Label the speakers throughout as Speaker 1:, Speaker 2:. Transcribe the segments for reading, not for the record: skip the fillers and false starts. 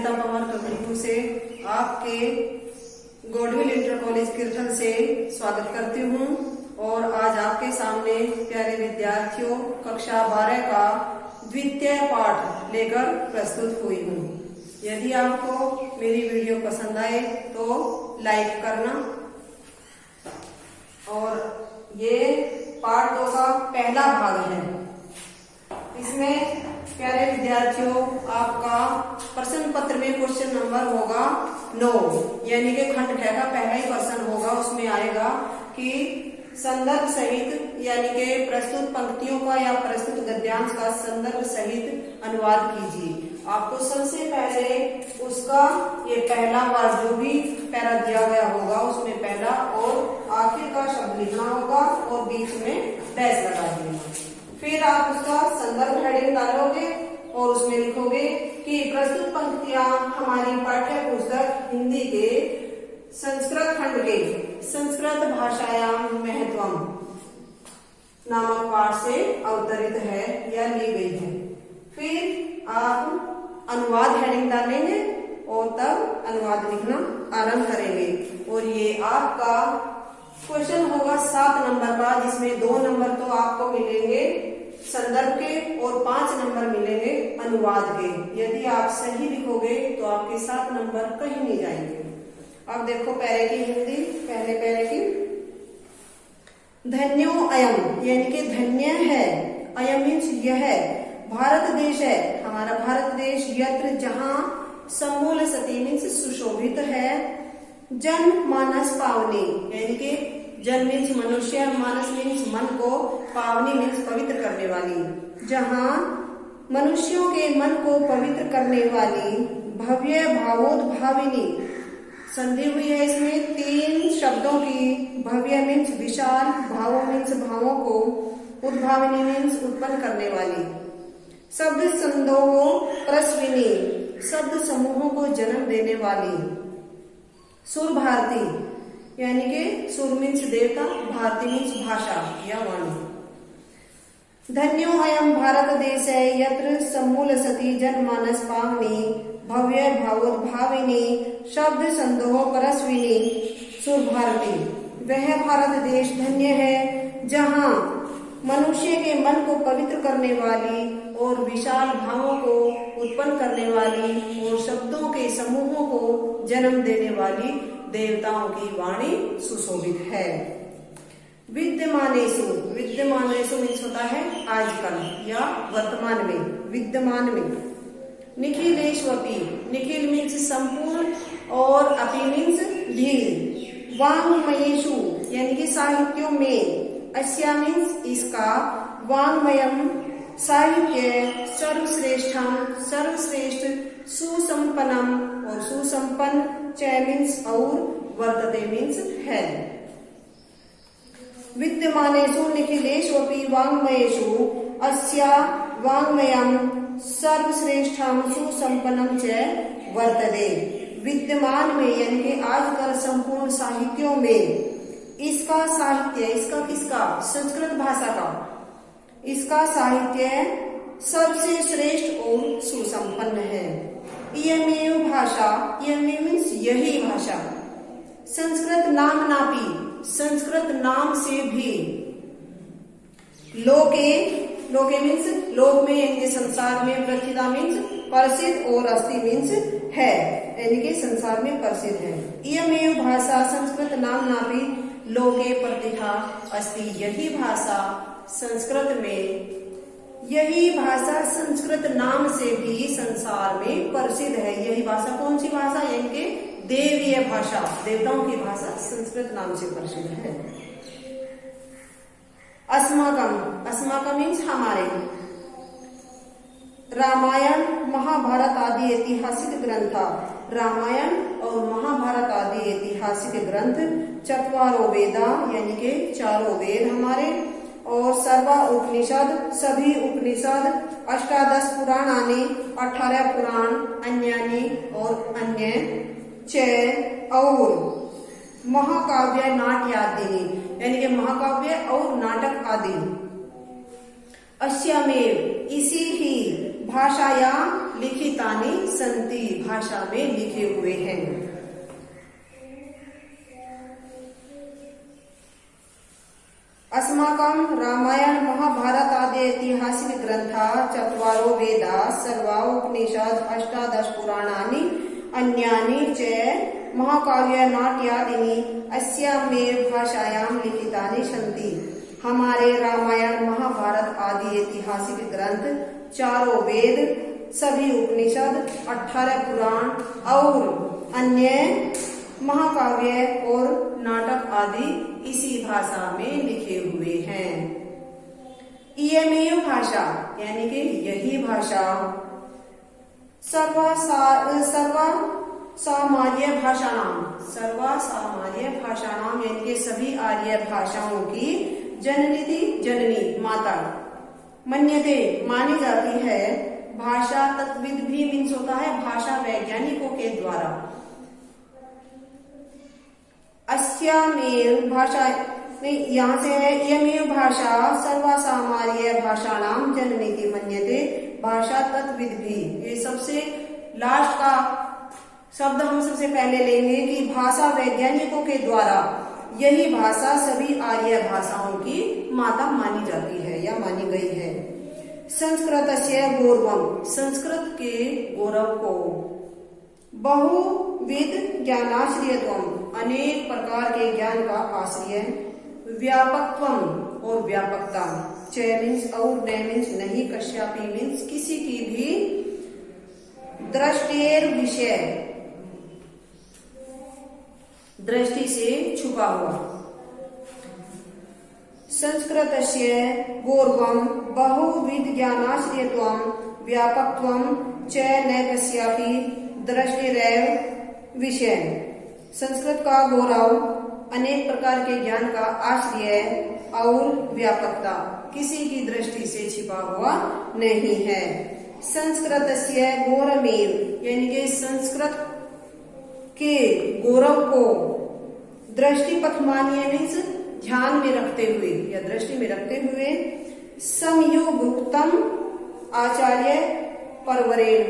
Speaker 1: सरिता पवार ककड़ीपुर से आपके गॉडविल inter college किरथल से स्वागत करती हूँ। और आज आपके सामने प्यारे विद्यार्थियों कक्षा 12 का द्वितीय पाठ लेकर प्रस्तुत हुई हूँ। यदि आपको मेरी वीडियो पसंद आए तो लाइक करना। और ये पाठ 2 का पहला भाग है। इसमें प्यारे विद्यार्थियों आपका प्रश्न पत्र में क्वेश्चन नंबर होगा 9, यानी कि खंड ख का पहला ही प्रश्न होगा। उसमें आएगा कि संदर्भ सहित यानी कि प्रस्तुत पंक्तियों का या प्रस्तुत गद्यांश का संदर्भ सहित अनुवाद कीजिए। आपको सबसे पहले उसका ये पहला वार जो भी पैरा दिया गया होगा उसमें पहला और आखिर का शब्द लिखना होगा और बीच में डैश लगा देना। फिर आप उसका संदर्भ हेडिंग डालोगे और उसमें लिखोगे कि प्रस्तुत पंक्तियां हमारी पाठ्य पुस्तक हिंदी के संस्कृत खंड के संस्कृत भाषायाम महत्वम नामक पाठ से अवतरित है या ली गई है। फिर आप अनुवाद हेडिंग डालेंगे और तब अनुवाद लिखना आरंभ करेंगे। और ये आपका क्वेश्चन होगा 7 नंबर का, जिसमें 2 नंबर तो आपको मिलेंगे संदर्भ के और 5 नंबर मिलेंगे अनुवाद के। यदि आप सही लिखोगे तो आपके 7 नंबर कहीं नहीं जाएंगे। अब देखो पैरे की हिंदी, पहले पैरे की। धन्यो अयम यानी कि धन्य है, अयम मीन्स यह भारत देश है, हमारा भारत देश, यत्र जहां समूल सती मीन्स सुशोभित है, जन मानस पावनी यानी कि जन मीन्स मनुष्य, मानस मीन्स मन को, पावनी मीन्स पवित्र करने वाली, जहां मनुष्यों के मन को पवित्र करने वाली, भव्य भावोद्भाविनी संधि हुई है इसमें 3 शब्दों की। भव्य मीन्स विशाल, भावो मीन्स भावों को, उद्भाविनी मीन्स उत्पन्न करने वाली, शब्द संदोह प्रस्विनी शब्द समूहों को जन्म देने वाली, सुर भारती यानी कि सुर मीन्स देवता, भारती मीन्स भाषा या वाणी। धन्यो अयम भारत देश है यत्र समूल सती जनमानस पावनी, भव्य भावोद्भाविनी शब्द संदोह परस्विनी सुर भारती। वह भारत देश धन्य है जहाँ मनुष्य के मन को पवित्र करने वाली और विशाल भावों को उत्पन्न करने वाली और शब्दों के समूहों को जन्म देने वाली देवताओं की वाणी सुशोभित है। विद्यमानेषु, विद्यमानेषु मीन्स होता है आजकल या वर्तमान में, विद्यमान में। निखिलेष्वपि, निखिल मीन्स संपूर्ण और अपि मीन्स भी। वाङ्मयेषु यानी कि साहित्यों में, अस्या मीन्स इसका, वाङ्मयम साहित्य, सर्वश्रेष्ठम सर्वश्रेष्ठ, सुसंपन्नम और सुसंपन्न, च मीन्स और, वर्तते मीन्स है। विद्यमानेषु निखिलेष्वपि वाङ्मयेषु अस्या वाङ्मयम सर्वश्रेष्ठम सुसंपन्नम च वर्तते। विद्यमान में यानी कि आजकल संपूर्ण साहित्यों में इसका साहित्य, इसका किसका, संस्कृत भाषा का, इसका साहित्य सबसे श्रेष्ठ और सुसंपन्न है। इयमेव भाषा, इयमेव मीन्स यही भाषा, संस्कृत नाम नापी संस्कृत नाम से भी, लोके, लोके मीन्स लोक में यानी कि संसार में, प्रथिता मीन्स प्रसिद्ध और अस्ति मीन्स है यानी कि संसार में प्रसिद्ध है। इयमेव भाषा संस्कृत नाम नापी लोके प्रतिथा अस्ति, यही भाषा संस्कृत में, यही भाषा संस्कृत नाम से भी संसार में प्रसिद्ध है। यही भाषा कौन सी भाषा, यानी कि देवीय भाषा, देवताओं की भाषा संस्कृत नाम से प्रसिद्ध है। अस्माकम, अस्माकम मीन्स हमारे। रामायण महाभारत आदि ऐतिहासिक ग्रंथ, रामायण और महाभारत आदि ऐतिहासिक ग्रंथ, चत्वारो वेदा यानी कि 4 वेद हमारे, और सर्वा उपनिषद सभी उपनिषद, 18 पुराणानि 18 पुराण, अन्यानि और अन्य, च और महाकाव्य नाट्यादि यानी कि महाकाव्य और नाटक आदि। अस्यामेव इसी ही भाषायां लिखितानि सन्ति, भाषा में लिखे हुए हैं। अस्माकं रामायण महाभारत आदि ऐतिहासिक ग्रंथा चत्वारो वेदा सर्वा उपनिषद अष्टादश पुराणानि अन्यानि च महाकाव्य नाट्यादीनि अस्यामेव भाषायां लिखितानि सन्ति। हमारे रामायण महाभारत आदि ऐतिहासिक ग्रंथ, चारों वेद, सभी उपनिषद, 18 पुराण और अन्य महाकाव्य और नाटक आदि इसी भाषा में लिखे हुए हैं। इयमेव भाषा यानी कि यही भाषा सर्वसामान्य भाषाणाम यानी कि सभी आर्य भाषाओं की जननी माता मन्यते मानी जाती है। भाषा तत्विद भी मीन्स होता है भाषा वैज्ञानिकों के द्वारा। अस्यामेव भाषा यहाँ से है यमेव भाषा सर्वसामान्य भाषाणाम जननीति मन्यते। भाषा तत्विद भी, ये सबसे लास्ट का शब्द हम सबसे पहले लेंगे कि भाषा वैज्ञानिकों के द्वारा यही भाषा सभी आर्य भाषाओं की माता मानी जाती है या मानी गई है। संस्कृतस्य गौरवम, संस्कृत के गौरव को, बहुविध ज्ञानाश्रयत्वम, अनेक प्रकार के ज्ञान का आश्रय, व्यापकत्वम और व्यापकता, च मीन्स और, न मीन्स नहीं, कश्यापि मीन्स किसी की भी दृष्टेर विषय, दृष्टि से छुपा हुआ। संस्कृतस्य गौरवम बहुविध ज्ञानाश्रयत्वम व्यापकत्वम च न कस्यापि दृष्टिरेव विषय। संस्कृत का गौरव अनेक प्रकार के ज्ञान का आश्रय और व्यापकता किसी की दृष्टि से छिपा हुआ नहीं है। संस्कृतस्य गौरवमेव यानी कि संस्कृत के गौरव को दृष्टिपथमानीय मीन्स ध्यान में रखते हुए या दृष्टि में रखते हुए संयुक्तम आचार्य परवरेण,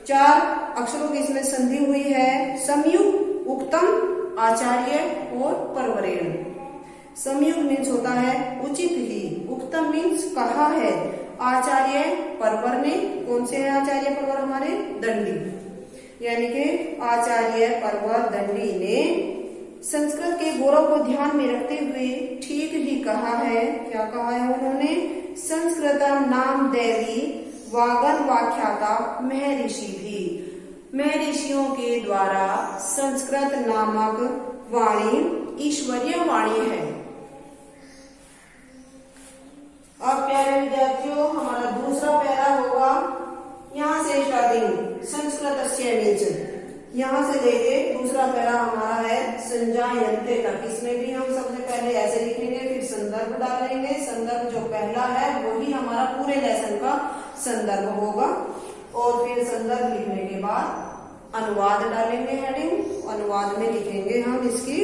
Speaker 1: 4 अक्षरों की इसमें संधि हुई है। संयुक्त, उक्तम, आचार्य और परवरेण। संयुक्त मीन्स होता है उचित ही, उक्तम मीन्स कहा है, आचार्य परवर ने, कौन से है आचार्य परवर हमारे दंडी, यानी कि आचार्य परवर दंडी ने संस्कृत के गौरव को ध्यान में रखते हुए ठीक ही कहा है। क्या कहा है उन्होंने? संस्कृतम नाम देवी वागन व्याख्याता महर्षि भी, महर्षियों के द्वारा संस्कृत नामक वाणी ईश्वरीय वाणी है। अब प्यारे विद्यार्थियों, हमारा दूसरा पैरा होगा यहाँ से स्टार्टिंग संस्कृतस्य मीन्स, यहाँ से लेके दूसरा पैरा हमारा है संजायन्ते तक। इसमें भी हम सबसे पहले ऐसे लिखेंगे, फिर संदर्भ डालेंगे। संदर्भ जो पहला है वही हमारा पूरे लेसन का संदर्भ होगा, और फिर संदर्भ लिखने के बाद अनुवाद डालेंगे हेडिंग। अनुवाद में लिखेंगे हम इसकी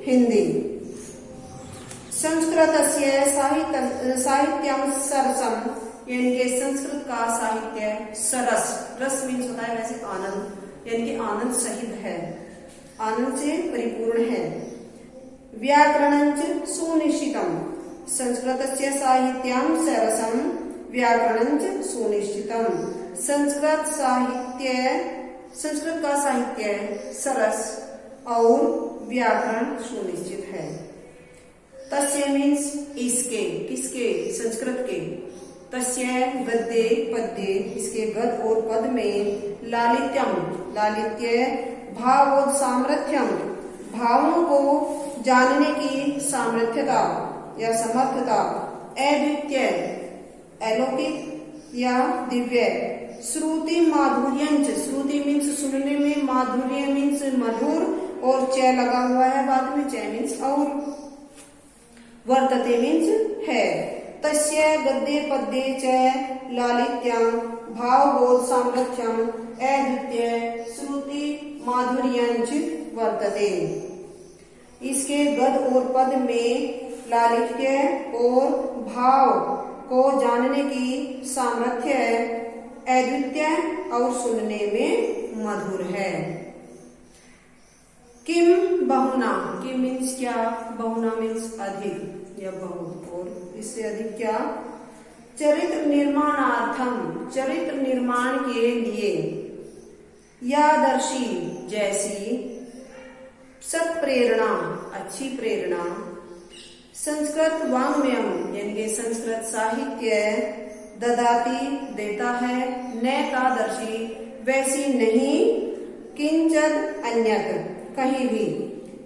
Speaker 1: हिंदी। संस्कृतस्य साहित्यम सरसम यानी कि संस्कृत का साहित्य सरस, रस मीन्स होता है वैसे आनंद, यानी कि आनंद सहित है, आनंद से परिपूर्ण है। व्याकरणंच सुनिश्चितम, संस्कृतस्य साहित्यम सरसम व्याकरणंच सुनिश्चितम। संस्कृत का साहित्य सरस और व्याकरण सुनिश्चित है। तस्य मीन्स इसके, किसके? संस्कृत के। तस्य गद्ये पद्ये, इसके गद और पद में लालित्यम, लालित्य, भावोद सामर्थ्यम, भावों को जानने की सामर्थ्यता या समर्थता, अद्वितीय, अलौकिक या दिव्य, श्रुति माधुर्यंच, श्रुति मीन्स सुनने में, माधुर्य मीन्स मधुर, और च लगा हुआ है बाद में, च मीन्स और, वर्तते मीन्स है। तस्य गद्ये पद्ये च लालित्यं भावबोध सामर्थ्यम अद्वितीय श्रुति माधुर्यंच वर्तते। इसके गद और पद में लालित्य और भाव को जानने की सामर्थ्य, अद्वितीय और सुनने में मधुर है। किम बहुना, किम मीन्स क्या, बहुना मीन्स अधिक या बहुत, और इससे अधिक क्या, चरित्र निर्माणार्थम, चरित्र निर्माण के लिए, यादर्शी जैसी, सत्प्रेरणा अच्छी प्रेरणा, संस्कृत वाङ्मयम यानी कि संस्कृत साहित्य, ददाती देता है, न तादर्शी वैसी नहीं, किंचन अन्यत कहीं भी,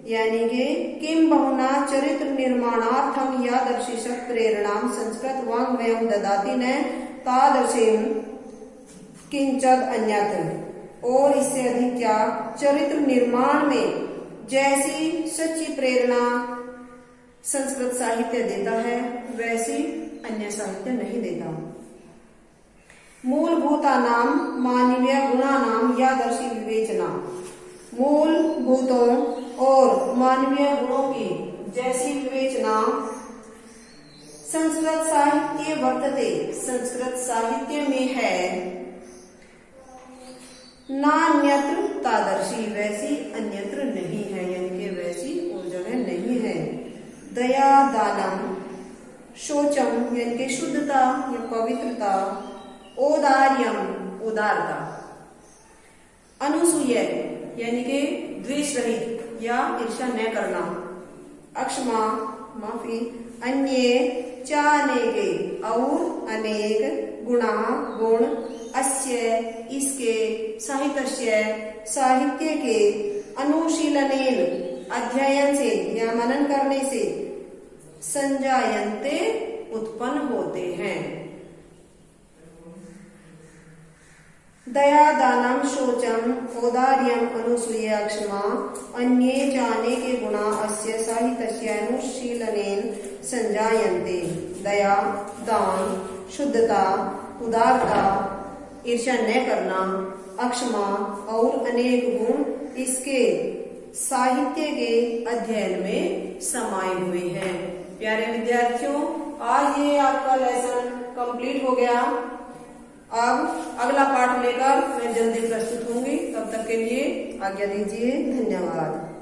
Speaker 1: यानी कि किम बहुना चरित्र निर्माणार्थम यादर्शी सत्प्रेरणाम संस्कृत वाङ्मयम ददाती न तादर्शीम किंचन अन्यत, और इससे अधिक क्या, चरित्र निर्माण में जैसी सच्ची प्रेरणा संस्कृत साहित्य देता है वैसी अन्य साहित्य नहीं देता। मूलभूतानां मानवीय गुणानां यादर्शी विवेचना, मूलभूतों और मानवीय गुणों की जैसी विवेचना संस्कृत साहित्य वर्तते, संस्कृत साहित्य में है, नान्यत्र तादर्शी वैसी अन्यत्र नहीं है, यानी कि वैसी और जगह नहीं है। दया दानम, शोचम यानी कि शुद्धता या पवित्रता, औदार्यम उदारता, अनसूय यानी कि द्वेष रहित या ईर्ष्या न करना, अक्षमा माफी, अन्य चानेके और अनेक, गुणा गुण, अस्य इसके, साहित्यस्य साहित्य के, अनुशीलनेन अध्ययन से या मनन करने से, संजायन्ते उत्पन्न होते हैं। दया दानम शोचम औदार्यम अनुसूया क्षमा अन्ये जाने के गुणा अस्य साहित्यस्य अनुशीलनेन संजायन्ते, दया दान शुद्धता उदारता ईर्ष्या न करना अक्षमा और अनेक गुण इसके साहित्य के अध्ययन में समाये हुए हैं। प्यारे विद्यार्थियों, आज ये आपका लेसन कंप्लीट हो गया। अब अगला पाठ लेकर मैं जल्दी प्रस्तुत होंगी, तब तक के लिए आज्ञा दीजिए। धन्यवाद।